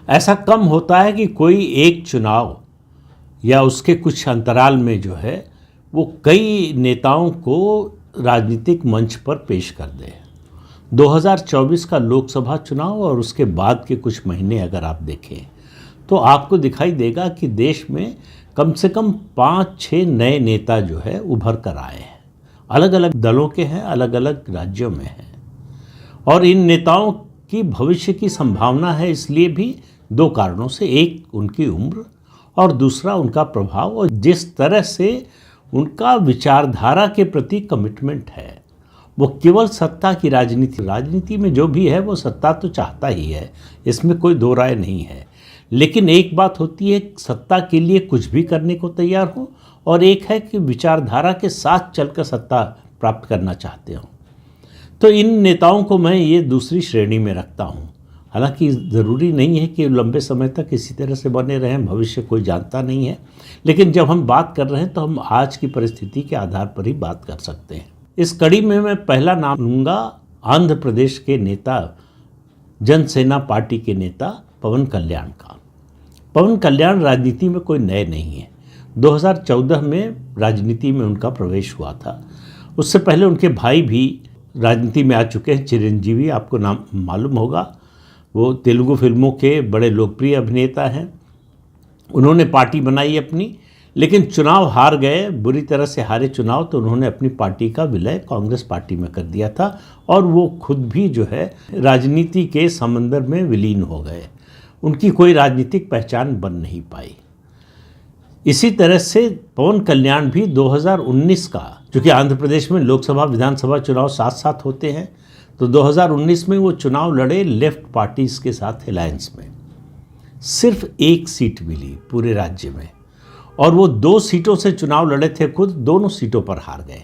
ऐसा कम होता है कि कोई एक चुनाव या उसके कुछ अंतराल में जो है वो कई नेताओं को राजनीतिक मंच पर पेश कर दे। 2024 का लोकसभा चुनाव और उसके बाद के कुछ महीने अगर आप देखें तो आपको दिखाई देगा कि देश में कम से कम 5-6 नए नेता जो है उभर कर आए हैं, अलग अलग दलों के हैं, अलग अलग राज्यों में हैं। और इन नेताओं की भविष्य की संभावना है इसलिए भी दो कारणों से, एक उनकी उम्र और दूसरा उनका प्रभाव और जिस तरह से उनका विचारधारा के प्रति कमिटमेंट है। वो केवल सत्ता की राजनीति में जो भी है वो सत्ता तो चाहता ही है, इसमें कोई दो राय नहीं है। लेकिन एक बात होती है सत्ता के लिए कुछ भी करने को तैयार हो, और एक है कि विचारधारा के साथ चलकर सत्ता प्राप्त करना चाहते हो। तो इन नेताओं को मैं ये दूसरी श्रेणी में रखता हूँ। हालांकि ज़रूरी नहीं है कि लंबे समय तक इसी तरह से बने रहें, भविष्य कोई जानता नहीं है। लेकिन जब हम बात कर रहे हैं तो हम आज की परिस्थिति के आधार पर ही बात कर सकते हैं। इस कड़ी में मैं पहला नाम लूँगा आंध्र प्रदेश के नेता, जनसेना पार्टी के नेता पवन कल्याण का। पवन कल्याण राजनीति में कोई नए नहीं है। 2014 में राजनीति में उनका प्रवेश हुआ था। उससे पहले उनके भाई भी राजनीति में आ चुके हैं, चिरंजीवी, आपको नाम मालूम होगा। वो तेलुगु फिल्मों के बड़े लोकप्रिय अभिनेता हैं। उन्होंने पार्टी बनाई अपनी, लेकिन चुनाव हार गए, बुरी तरह से हारे चुनाव, तो उन्होंने अपनी पार्टी का विलय कांग्रेस पार्टी में कर दिया था और वो खुद भी जो है राजनीति के समंदर में विलीन हो गए। उनकी कोई राजनीतिक पहचान बन नहीं पाई। इसी तरह से पवन कल्याण भी 2019 का, चूँकि आंध्र प्रदेश में लोकसभा विधानसभा चुनाव साथ साथ होते हैं, तो 2019 में वो चुनाव लड़े लेफ्ट पार्टीज़ के साथ अलायंस में। सिर्फ एक सीट मिली पूरे राज्य में, और वो 2 सीटों से चुनाव लड़े थे खुद, दोनों सीटों पर हार गए।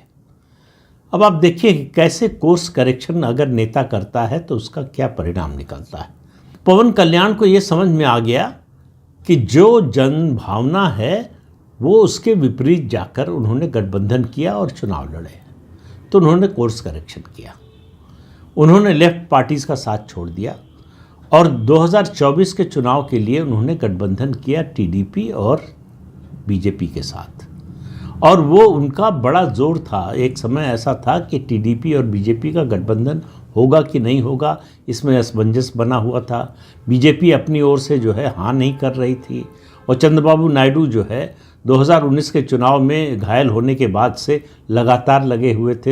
अब आप देखिए कि कैसे कोर्स करेक्शन अगर नेता करता है तो उसका क्या परिणाम निकलता है। पवन कल्याण को ये समझ में आ गया कि जो जन भावना है वो उसके विपरीत जाकर उन्होंने गठबंधन किया और चुनाव लड़े। तो उन्होंने कोर्स करेक्शन किया, उन्होंने लेफ्ट पार्टीज़ का साथ छोड़ दिया और 2024 के चुनाव के लिए उन्होंने गठबंधन किया टीडीपी और बीजेपी के साथ। और वो उनका बड़ा जोर था। एक समय ऐसा था कि टीडीपी और बीजेपी का गठबंधन होगा कि नहीं होगा, इसमें असमंजस बना हुआ था। बीजेपी अपनी ओर से जो है हाँ नहीं कर रही थी, और चंद्रबाबू नायडू जो है 2019 के चुनाव में घायल होने के बाद से लगातार लगे हुए थे।